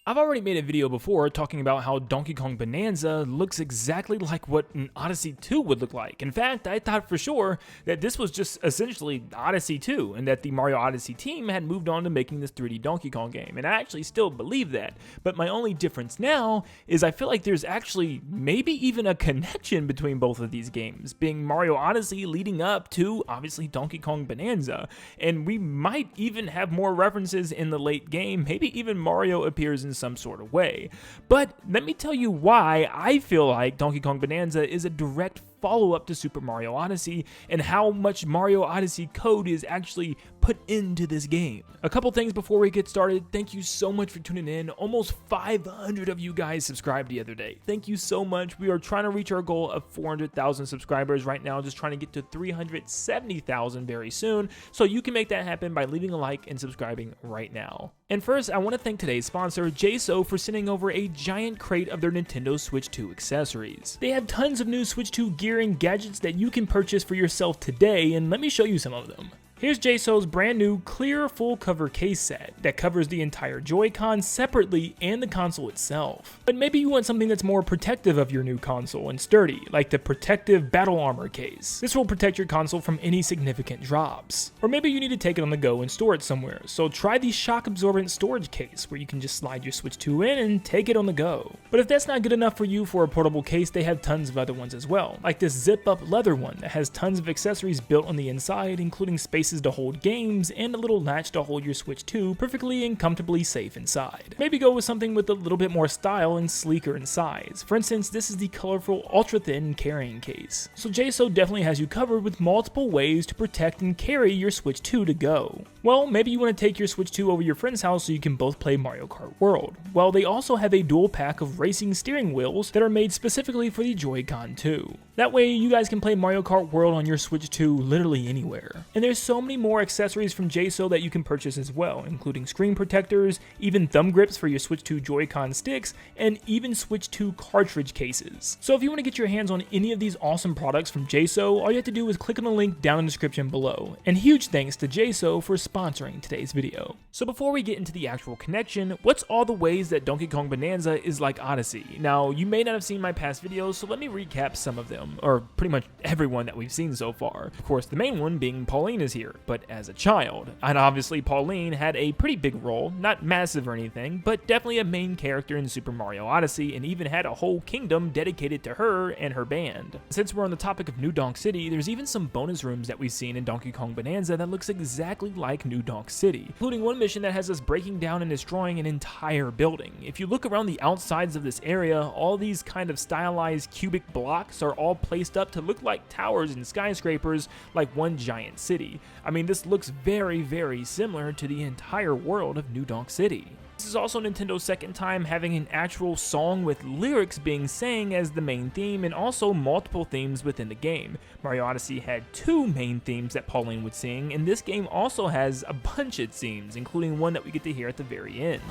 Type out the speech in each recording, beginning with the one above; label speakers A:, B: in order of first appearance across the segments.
A: I've already made a video before talking about how Donkey Kong Bonanza looks exactly like what an Odyssey 2 would look like. In fact, I thought for sure that this was just essentially Odyssey 2 and that the Mario Odyssey team had moved on to making this 3D Donkey Kong game, and I actually still believe that. But my only difference now is I feel like there's actually maybe even a connection between both of these games, being Mario Odyssey leading up to obviously Donkey Kong Bonanza, and we might even have more references in the late game, maybe even Mario appears in some sort of way. But let me tell you why I feel like Donkey Kong Bonanza is a direct follow-up to Super Mario Odyssey and how much Mario Odyssey code is actually put into this game. A couple things before we get started. Thank you so much for tuning in. Almost 500 of you guys subscribed the other day. Thank you so much. We are trying to reach our goal of 400,000 subscribers right now, just trying to get to 370,000 very soon. So you can make that happen by leaving a like and subscribing right now. And first, I want to thank today's sponsor, JSO, for sending over a giant crate of their Nintendo Switch 2 accessories. They have tons of new Switch 2 gear and gadgets that you can purchase for yourself today, and let me show you some of them. Here's JSO's brand new clear full cover case set that covers the entire Joy-Con separately and the console itself. But maybe you want something that's more protective of your new console and sturdy, like the protective battle armor case. This will protect your console from any significant drops. Or maybe you need to take it on the go and store it somewhere, so try the shock absorbent storage case where you can just slide your Switch 2 in and take it on the go. But if that's not good enough for you for a portable case, they have tons of other ones as well, like this zip up leather one that has tons of accessories built on the inside, including space to hold games and a little latch to hold your Switch 2 perfectly and comfortably safe inside. Maybe go with something with a little bit more style and sleeker in size. For instance, this is the colorful ultra thin carrying case. So JSO definitely has you covered with multiple ways to protect and carry your Switch 2 to go. Well, maybe you want to take your Switch 2 over your friend's house so you can both play Mario Kart World. Well, they also have a dual pack of racing steering wheels that are made specifically for the Joy-Con 2. That way you guys can play Mario Kart World on your Switch 2 literally anywhere. And there's so many more accessories from JSO that you can purchase as well, including screen protectors, even thumb grips for your Switch 2 Joy-Con sticks, and even Switch 2 cartridge cases. So if you want to get your hands on any of these awesome products from JSO, all you have to do is click on the link down in the description below. And huge thanks to JSO for sponsoring today's video. So before we get into the actual connection, what's all the ways that Donkey Kong Bonanza is like Odyssey? Now, you may not have seen my past videos, so let me recap some of them, or pretty much everyone that we've seen so far. Of course, the main one being Pauline is here, but as a child. And obviously Pauline had a pretty big role, not massive or anything, but definitely a main character in Super Mario Odyssey, and even had a whole kingdom dedicated to her and her band. Since we're on the topic of New Donk City, there's even some bonus rooms that we've seen in Donkey Kong Bonanza that looks exactly like New Donk City, including one mission that has us breaking down and destroying an entire building. If you look around the outsides of this area, all these kind of stylized cubic blocks are all placed up to look like towers and skyscrapers, like one giant city. I mean, this looks very, very similar to the entire world of New Donk City. This is also Nintendo's second time having an actual song with lyrics being sang as the main theme, and also multiple themes within the game. Mario Odyssey had 2 main themes that Pauline would sing, and this game also has a bunch of themes, including one that we get to hear at the very end.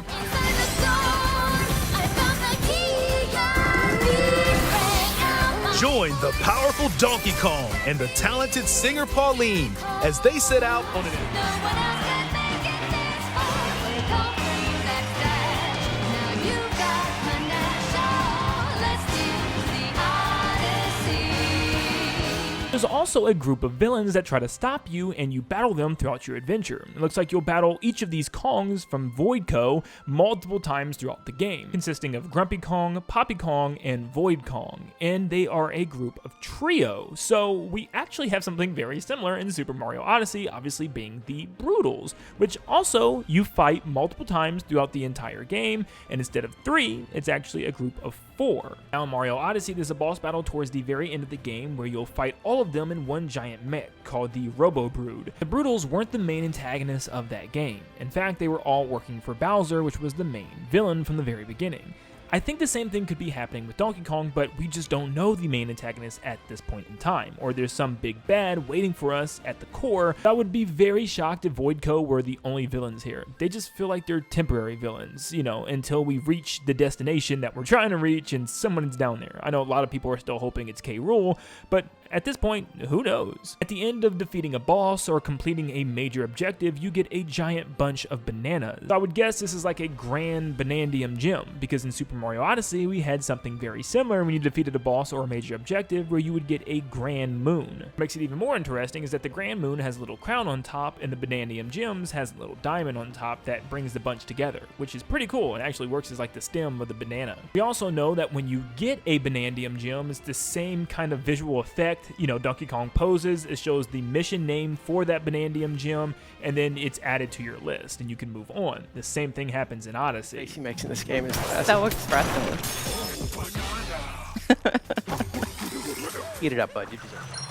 B: Join the powerful Donkey Kong and the talented singer Pauline as they set out on an
A: There's also a group of villains that try to stop you, and you battle them throughout your adventure. It looks like you'll battle each of these Kongs from Void Co multiple times throughout the game, consisting of Grumpy Kong, Poppy Kong, and Void Kong, and they are a group of trio. So we actually have something very similar in Super Mario Odyssey, obviously being the Broodals, which also you fight multiple times throughout the entire game, and instead of 3, it's actually a group of 4. Now in Mario Odyssey, there's a boss battle towards the very end of the game where you'll fight all of them in one giant mech called the Robo Brood. The Broodals weren't the main antagonists of that game. In fact, they were all working for Bowser, which was the main villain from the very beginning. I think the same thing could be happening with Donkey Kong, but we just don't know the main antagonist at this point in time, or there's some big bad waiting for us at the core. I would be very shocked if Void Co were the only villains here. They just feel like they're temporary villains, you know, until we reach the destination that we're trying to reach and someone's down there. I know a lot of people are still hoping it's K. Rool, but At this point, who knows? At the end of defeating a boss or completing a major objective, you get a giant bunch of bananas. So I would guess this is like a grand Banandium gem, because in Super Mario Odyssey, we had something very similar when you defeated a boss or a major objective where you would get a grand moon. What makes it even more interesting is that the grand moon has a little crown on top, and the Banandium gems has a little diamond on top that brings the bunch together, which is pretty cool. It actually works as like the stem of the banana. We also know that when you get a Banandium gem, it's the same kind of visual effect. You know, Donkey Kong poses, it shows the mission name for that Banandium gem, and then it's added to your list, and you can move on. The same thing happens in Odyssey.
C: He makes in this game is
D: So expressive.
C: Eat it up, bud. You deserve it.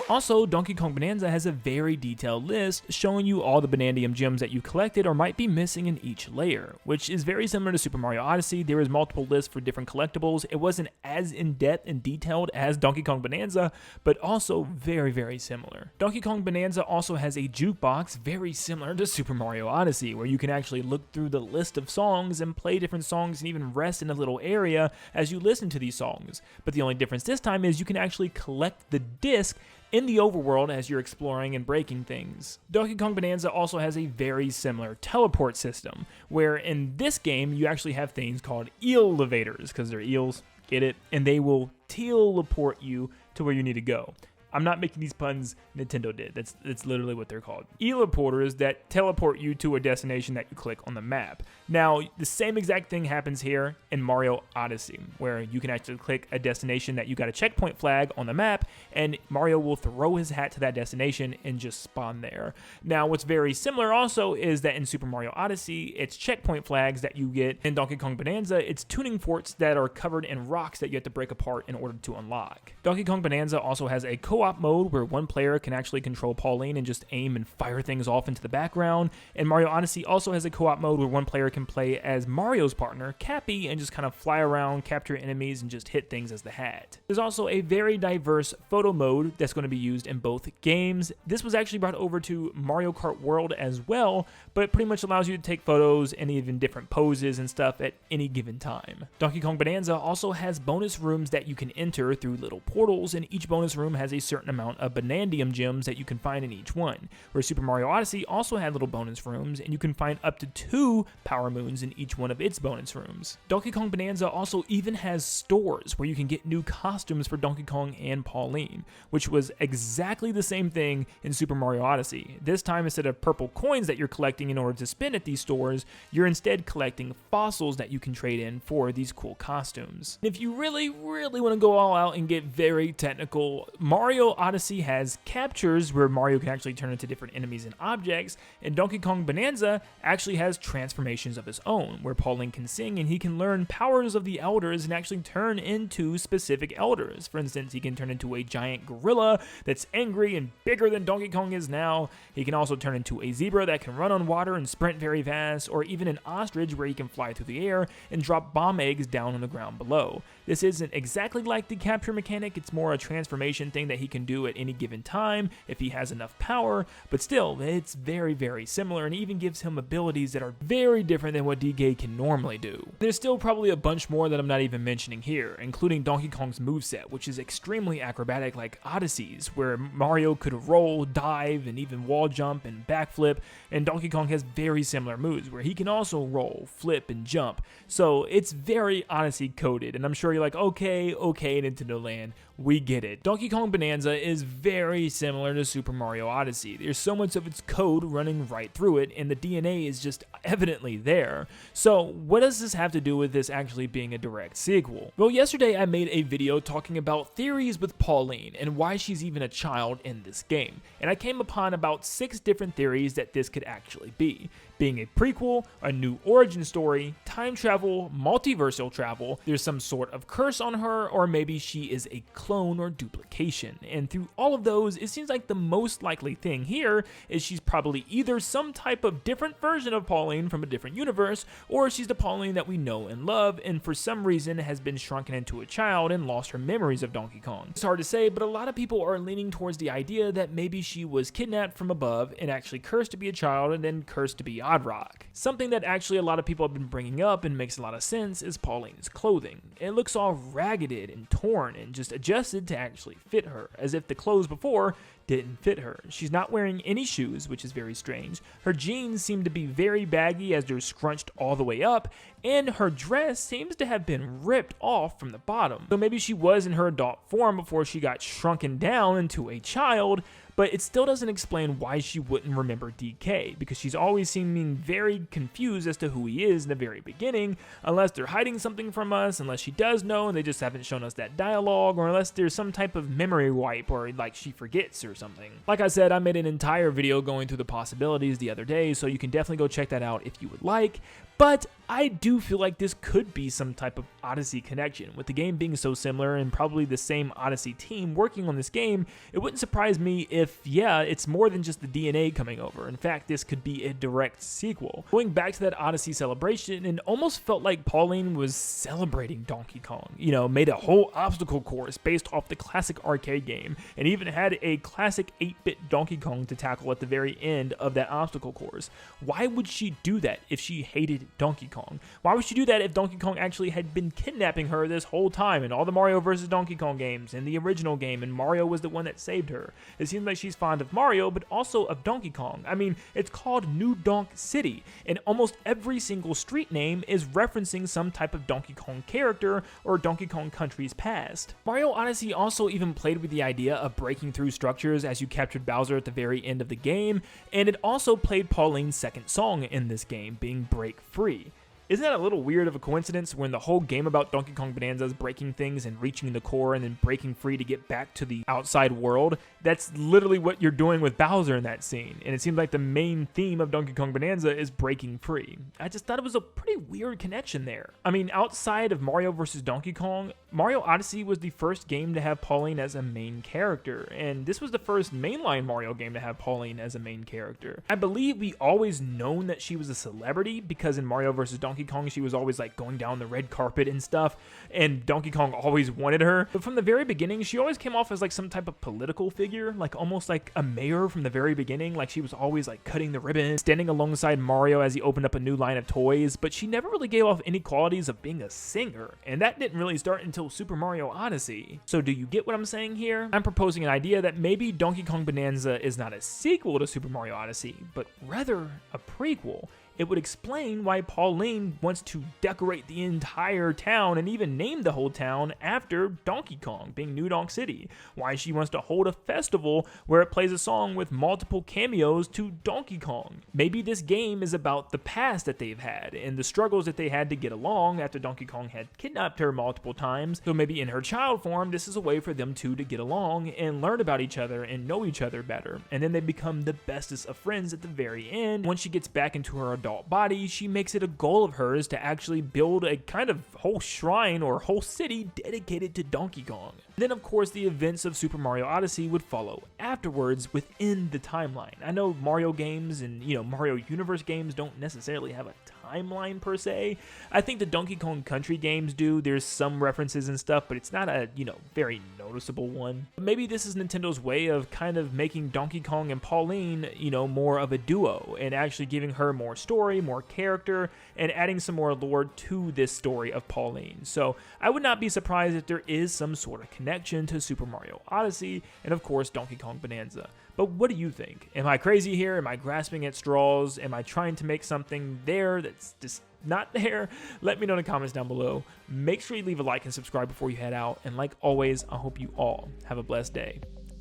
A: Also, Donkey Kong Bananza has a very detailed list showing you all the Banandium gems that you collected or might be missing in each layer, which is very similar to Super Mario Odyssey. There is multiple lists for different collectibles. It wasn't as in-depth and detailed as Donkey Kong Bananza, but also very, very similar. Donkey Kong Bananza also has a jukebox very similar to Super Mario Odyssey, where you can actually look through the list of songs and play different songs and even rest in a little area as you listen to these songs. But the only difference this time is you can actually collect the disc in the overworld as you're exploring and breaking things. Donkey Kong Bananza also has a very similar teleport system, where in this game you actually have things called eel-elevators, because they're eels, get it? And they will teleport you to where you need to go. I'm not making these puns, Nintendo did. That's literally what they're called. Teleporters that teleport you to a destination that you click on the map. Now, the same exact thing happens here in Mario Odyssey, where you can actually click a destination that you got a checkpoint flag on the map, and Mario will throw his hat to that destination and just spawn there. Now, what's very similar also is that in Super Mario Odyssey, it's checkpoint flags that you get. In Donkey Kong Bananza, it's tuning forts that are covered in rocks that you have to break apart in order to unlock. Donkey Kong Bananza also has a co-op mode where one player can actually control Pauline and just aim and fire things off into the background. And Mario Odyssey also has a co-op mode where one player can play as Mario's partner, Cappy, and just kind of fly around, capture enemies, and just hit things as the hat. There's also a very diverse photo mode that's going to be used in both games. This was actually brought over to Mario Kart World as well, but it pretty much allows you to take photos and even different poses and stuff at any given time. Donkey Kong Bananza also has bonus rooms that you can enter through little portals, and each bonus room has a certain amount of Banandium gems that you can find in each one, where Super Mario Odyssey also had little bonus rooms, and you can find up to 2 power moons in each one of its bonus rooms. Donkey Kong Bananza also even has stores where you can get new costumes for Donkey Kong and Pauline, which was exactly the same thing in Super Mario Odyssey. This time, instead of purple coins that you're collecting in order to spend at these stores, you're instead collecting fossils that you can trade in for these cool costumes. And if you really want to go all out and get very technical, Mario Odyssey has captures where Mario can actually turn into different enemies and objects, and Donkey Kong Bananza actually has transformations of his own, where Pauline can sing and he can learn powers of the elders and actually turn into specific elders. For instance, he can turn into a giant gorilla that's angry and bigger than Donkey Kong is now. He can also turn into a zebra that can run on water and sprint very fast, or even an ostrich where he can fly through the air and drop bomb eggs down on the ground below. This isn't exactly like the capture mechanic, it's more a transformation thing that he can do at any given time if he has enough power, but still, it's very similar, and even gives him abilities that are very different than what DK can normally do. There's still probably a bunch more that I'm not even mentioning here, including Donkey Kong's moveset, which is extremely acrobatic like Odyssey's, where Mario could roll, dive, and even wall jump and backflip, and Donkey Kong has very similar moves where he can also roll, flip, and jump. So it's very Odyssey coded, and I'm sure you're like, okay, Nintendo Land, we get it. Donkey Kong Bananza is very similar to Super Mario Odyssey. There's so much of its code running right through it, and the DNA is just evidently there. So what does this have to do with this actually being a direct sequel? Well, yesterday I made a video talking about theories with Pauline and why she's even a child in this game, and I came upon about 6 different theories that this could actually be. Being a prequel, a new origin story, time travel, multiversal travel, there's some sort of curse on her, or maybe she is a clone or duplication. And through all of those, it seems like the most likely thing here is she's probably either some type of different version of Pauline from a different universe, or she's the Pauline that we know and love, and for some reason has been shrunken into a child and lost her memories of Donkey Kong. It's hard to say, but a lot of people are leaning towards the idea that maybe she was kidnapped from above and actually cursed to be a child and then cursed to be Odyssey. Rod Rock. Something that actually a lot of people have been bringing up and makes a lot of sense is Pauline's clothing. It looks all ragged and torn and just adjusted to actually fit her, as if the clothes before didn't fit her. She's not wearing any shoes, which is very strange. Her jeans seem to be very baggy as they're scrunched all the way up, and her dress seems to have been ripped off from the bottom. So maybe she was in her adult form before she got shrunken down into a child, but it still doesn't explain why she wouldn't remember DK, because she's always seeming very confused as to who he is in the very beginning, unless they're hiding something from us, unless she does know and they just haven't shown us that dialogue, or unless there's some type of memory wipe, or like she forgets or something. Like I said, I made an entire video going through the possibilities the other day, so you can definitely go check that out if you would like. But I do feel like this could be some type of Odyssey connection. With the game being so similar and probably the same Odyssey team working on this game, it wouldn't surprise me if, yeah, it's more than just the DNA coming over. In fact, this could be a direct sequel. Going back to that Odyssey celebration, it almost felt like Pauline was celebrating Donkey Kong. You know, made a whole obstacle course based off the classic arcade game, and even had a classic 8-bit Donkey Kong to tackle at the very end of that obstacle course. Why would she do that if she hated Donkey Kong? Why would she do that if Donkey Kong actually had been kidnapping her this whole time in all the Mario vs. Donkey Kong games and the original game, and Mario was the one that saved her? It seems like she's fond of Mario, but also of Donkey Kong. I mean, it's called New Donk City, and almost every single street name is referencing some type of Donkey Kong character or Donkey Kong Country's past. Mario Odyssey also even played with the idea of breaking through structures as you captured Bowser at the very end of the game, and it also played Pauline's second song in this game, being Break Free. Isn't that a little weird of a coincidence when the whole game about Donkey Kong Bonanza is breaking things and reaching the core and then breaking free to get back to the outside world? That's literally what you're doing with Bowser in that scene, and it seems like the main theme of Donkey Kong Bonanza is breaking free. I just thought it was a pretty weird connection there. I mean, outside of Mario vs. Donkey Kong, Mario Odyssey was the first game to have Pauline as a main character, and this was the first mainline Mario game to have Pauline as a main character. I believe we always known that she was a celebrity, because in Mario vs. Donkey Kong, she was always like going down the red carpet and stuff, and Donkey Kong always wanted her. But from the very beginning, she always came off as like some type of political figure, like almost like a mayor from the very beginning. Like she was always like cutting the ribbon, standing alongside Mario as he opened up a new line of toys, but she never really gave off any qualities of being a singer, and that didn't really start until Super Mario Odyssey. So do you get what I'm saying here? I'm proposing an idea that maybe Donkey Kong Bonanza is not a sequel to Super Mario Odyssey, but rather a prequel. It would explain why Pauline wants to decorate the entire town and even name the whole town after Donkey Kong, being New Donk City. Why she wants to hold a festival where it plays a song with multiple cameos to Donkey Kong. Maybe this game is about the past that they've had and the struggles that they had to get along after Donkey Kong had kidnapped her multiple times. So maybe in her child form, this is a way for them two to get along and learn about each other and know each other better. And then they become the bestest of friends at the very end. Once she gets back into her adult body, she makes it a goal of hers to actually build a kind of whole shrine or whole city dedicated to Donkey Kong. Then of course the events of Super Mario Odyssey would follow afterwards within the timeline. I know Mario games and Mario Universe games don't necessarily have a timeline per se. I think the Donkey Kong Country games do. There's some references and stuff, but it's not a very noticeable one. But maybe this is Nintendo's way of kind of making Donkey Kong and Pauline more of a duo, and actually giving her more story, more character, and adding some more lore to this story of Pauline. So I would not be surprised if there is some sort of connection to Super Mario Odyssey and of course Donkey Kong Bonanza. But what do you think? Am I crazy here? Am I grasping at straws? Am I trying to make something there that's just not there? Let me know in the comments down below. Make sure you leave a like and subscribe before you head out. And like always, I hope you all have a blessed day.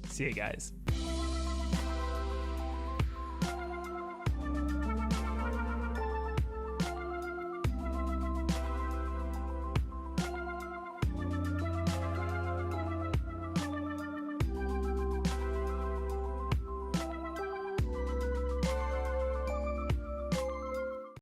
A: See you guys.